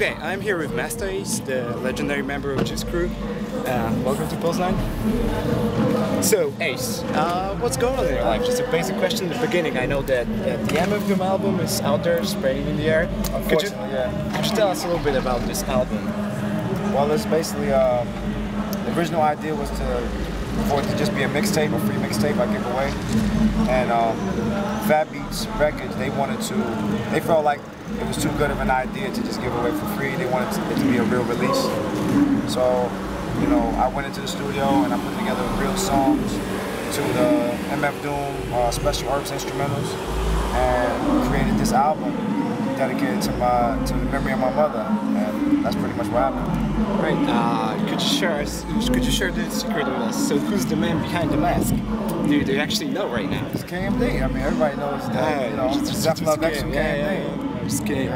Okay, I'm here with Masta, the legendary member of Juice Crew. Welcome to Poznań. So, Ace, what's going on in your life? Just a basic question at the beginning. I know that the Anthem album is out there, spraying in the air. Could you tell us a little bit about this album? Well, it's basically, the original idea was for it to just be a mixtape, a free mixtape I give away. And Fat Beats Records, they felt like it was too good of an idea to just give away for free. They wanted it to be a real release. So, you know, I went into the studio and I put together real songs to the MF Doom special RPS instrumentals and created this album dedicated to the memory of my mother, and that's pretty much what happened. Right. Could you share the secret with us? So, who's the man behind the mask? Do you actually know right now? It's KMD. I mean, everybody knows that. You know, it's definitely KMD. Just kidding.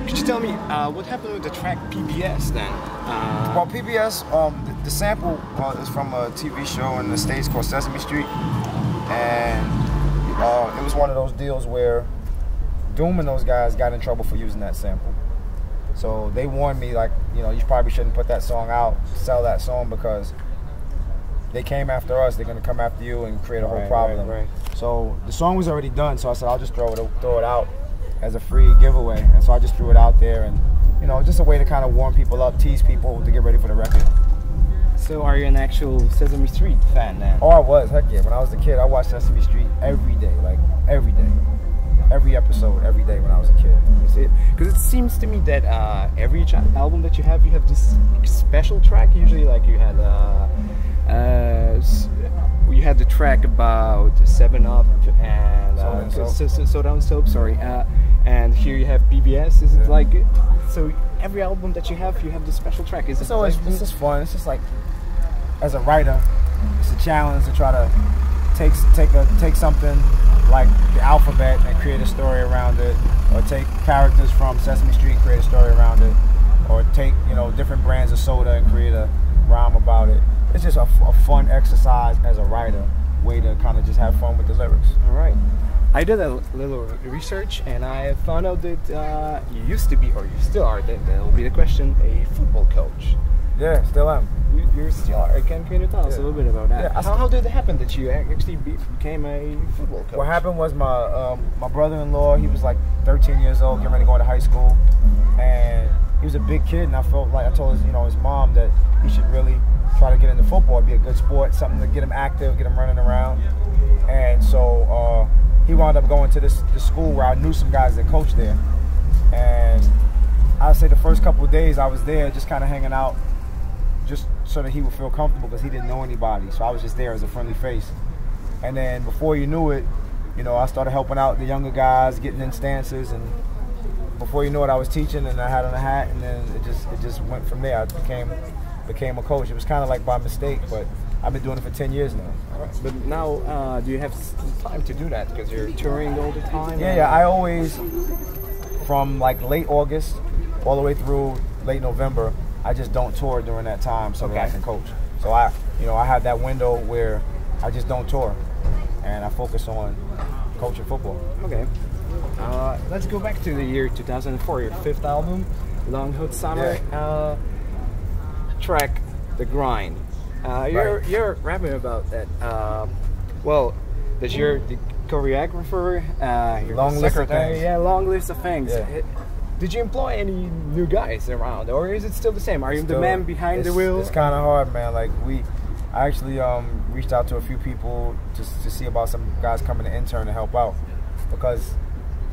Could you tell me what happened with the track PBS then? Well, PBS, the sample is from a TV show in the States called Sesame Street, and it was one of those deals where Doom and those guys got in trouble for using that sample. So they warned me, like, you know, you probably shouldn't put that song out, sell that song, because they came after us, they're going to come after you and create a whole problem. Right. So the song was already done, so I said I'll just throw it out as a free giveaway. And so I just threw it out there, and, you know, just a way to kind of warm people up, tease people to get ready for the record. So are you an actual Sesame Street fan now? Oh, I was, heck yeah. When I was a kid, I watched Sesame Street every day, like every day. Every episode, every day when I was a kid. Because it seems to me that every album that you have this special track. Usually, like you had the track about 7-Up and Soda and Soap. Sorry, and here you have PBS. Is it like so? Every album that you have this special track. Is it? So it's just fun. It's just like, as a writer, it's a challenge to try to take something like the alphabet and create a story around it, or take characters from Sesame Street and create a story around it, or take, you know, different brands of soda and create a rhyme about it. It's just a fun exercise as a writer, way to kind of just have fun with the lyrics. All right. I did a little research and I found out that you used to be, or you still are, that will be the question, a football coach. Yeah, still am. You still are. Can you tell us a little bit about that? Yeah, how did it happen that you actually became a football coach? What happened was my brother-in-law, he was like 13 years old, getting ready to go into high school, and he was a big kid, and I felt like I told his mom that he should really try to get into football. It'd be a good sport, something to get him active, get him running around. And so he wound up going to this school where I knew some guys that coached there, and I'd say the first couple of days I was there just kind of hanging out, just so that he would feel comfortable, because he didn't know anybody. So I was just there as a friendly face. And then before you knew it, you know, I started helping out the younger guys, getting in stances, and before you know it, I was teaching and I had on a hat, and then it just went from there. I became a coach. It was kind of like by mistake, but I've been doing it for 10 years now. All right. But now, do you have time to do that because you're touring all the time? Yeah. I always, from like late August all the way through late November, I just don't tour during that time so that I can coach. So I have that window where I just don't tour, and I focus on coaching football. Okay. Let's go back to the year 2004, your 5th album, Long Hot Summer. Yeah. Track, The Grind. You're rapping about that. Well, that you're the choreographer, you're long the list of secretary. things. Yeah, long list of things. Yeah. Did you employ any new guys around, or is it still the same? Are you the man behind the wheel? It's kind of hard, man. Like I actually reached out to a few people to see about some guys coming to intern to help out, because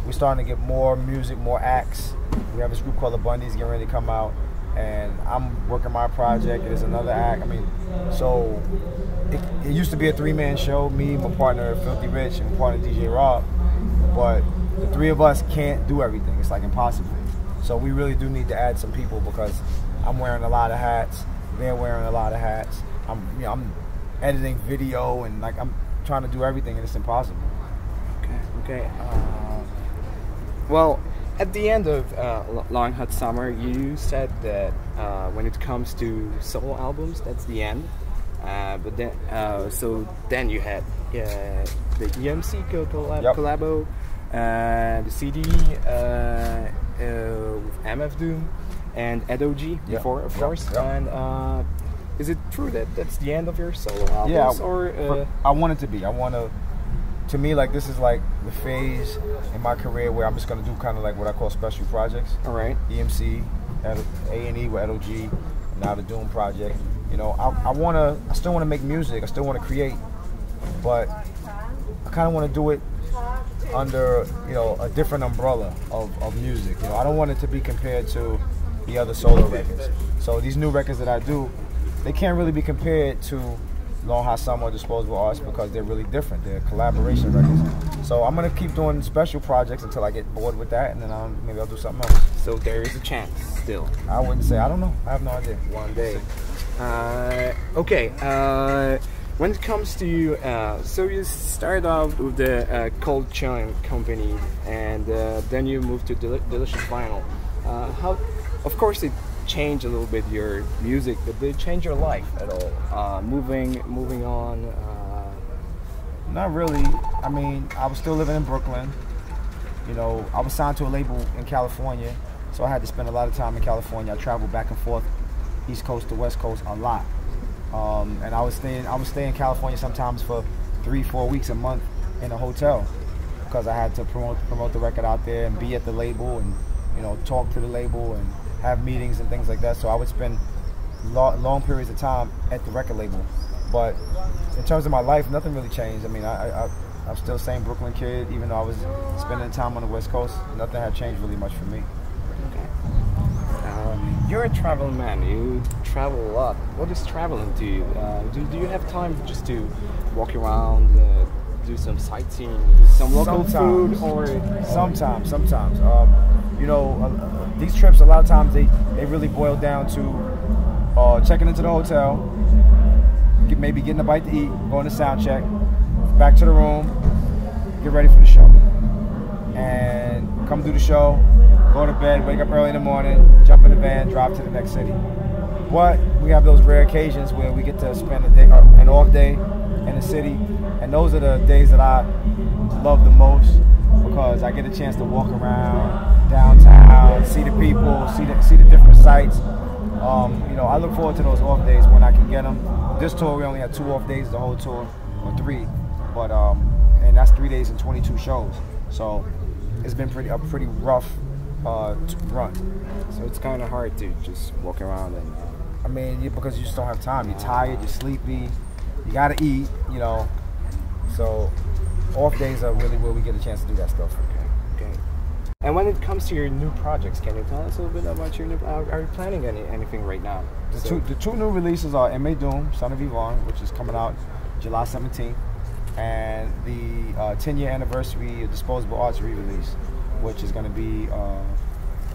we're starting to get more music, more acts. We have this group called the Bundys getting ready to come out, and I'm working my project. There's another act. I mean, so it used to be a 3-man show, me, my partner Filthy Rich, and my partner DJ Rob, but the 3 of us can't do everything. It's like impossible. So we really do need to add some people, because I'm wearing a lot of hats. They're wearing a lot of hats. I'm editing video, and like I'm trying to do everything, and it's impossible. Okay. Well, at the end of Long Hot Summer, you said that when it comes to solo albums, that's the end. But then, so then you had the EMC collabo, the CD, with MF Doom and EDOG before, of course. And is it true that that's the end of your solo albums? Or I want it to be. I want to me, like, this is like the phase in my career where I'm just gonna do kind of like what I call special projects. All right. EMC, A&E with EDOG, now the Doom project. You know, I still wanna make music. I still wanna create, but I kind of want to do it under, you know, a different umbrella of music. You know, I don't want it to be compared to the other solo records. So these new records that I do, they can't really be compared to Long Hot Summer or Disposable Arts because they're really different. They're collaboration records. So I'm gonna keep doing special projects until I get bored with that, and then maybe I'll do something else. So there is a chance still. I wouldn't say. I don't know. I have no idea. One day. Okay. When it comes to so you started off with the Cold Chilling Company, and then you moved to Delicious Vinyl. How, of course, it changed a little bit your music, but did it change your life at all? Moving on. Not really. I mean, I was still living in Brooklyn. You know, I was signed to a label in California, so I had to spend a lot of time in California. I traveled back and forth, East Coast to West Coast, a lot. And I would stay in California sometimes for 3-4 weeks a month in a hotel because I had to promote the record out there and be at the label and, you know, talk to the label and have meetings and things like that. So I would spend long periods of time at the record label. But in terms of my life, nothing really changed. I mean, I'm still the same Brooklyn kid, even though I was spending time on the West Coast. Nothing had changed really much for me. Okay. You're a traveling man. You travel a lot. What is traveling to you? Do you have time just to walk around, do some sightseeing, eat some local food, or sometimes? You know, these trips a lot of times they really boil down to checking into the hotel, maybe getting a bite to eat, going to sound check, back to the room, get ready for the show, and come do the show, go to bed, wake up early in the morning, jump in the van, drive to the next city. But we have those rare occasions where we get to spend a day, an off day in the city, and those are the days that I love the most because I get a chance to walk around downtown, see the people, see the different sights. You know, I look forward to those off days when I can get them. This tour we only had 2 off days the whole tour, or 3, but and that's 3 days and 22 shows. So it's been a pretty rough run. So it's kind of hard to just walk around and. I mean, because you just don't have time. You're tired, you're sleepy, you gotta eat, you know. So off days are really where we get a chance to do that stuff. Okay. And when it comes to your new projects, can you tell us a little bit about your new? Are you planning anything right now? The two new releases are M.A. Doom, Son of Yvonne, which is coming out July 17th, and the 10-year anniversary of Disposable Arts re-release, which is going to be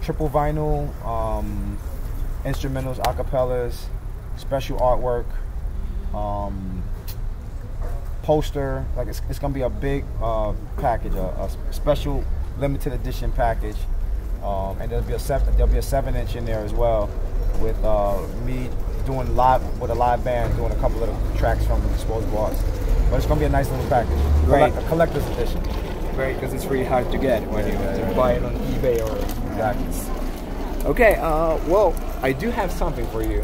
triple vinyl, instrumentals, acapellas, special artwork, poster. Like it's gonna be a big package, a special limited edition package, and there'll be a 7-inch in there as well with me doing with a live band, doing a couple of the tracks from Disposable Arts. But it's gonna be a nice little package, a collector's edition. Great, because it's really hard to get when you buy it on eBay or exactly. Okay, well, I do have something for you.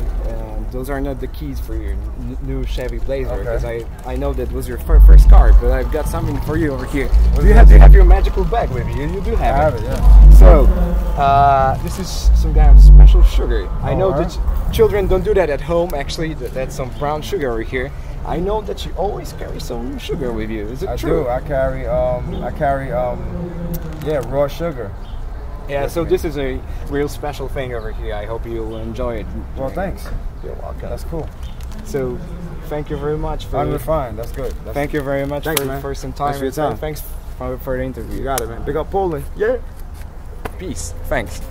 Those are not the keys for your new Chevy Blazer, because I know that was your first car, but I've got something for you over here. Do you have your magical bag with you? You do have it. I have it, yeah. So, this is some kind of special sugar. I know that children don't do that at home, actually. That's some brown sugar over here. I know that you always carry some sugar with you. Is it true? I do. I carry raw sugar. Yeah, so this is a real special thing over here. I hope you'll enjoy it. Well, thanks. You're welcome. That's cool. So, thank you very much for. I'm fine. That's good. Thank you very much for some time. Thanks for your time. Thanks for the interview. You got it, man. Big up Poland. Yeah. Peace. Thanks.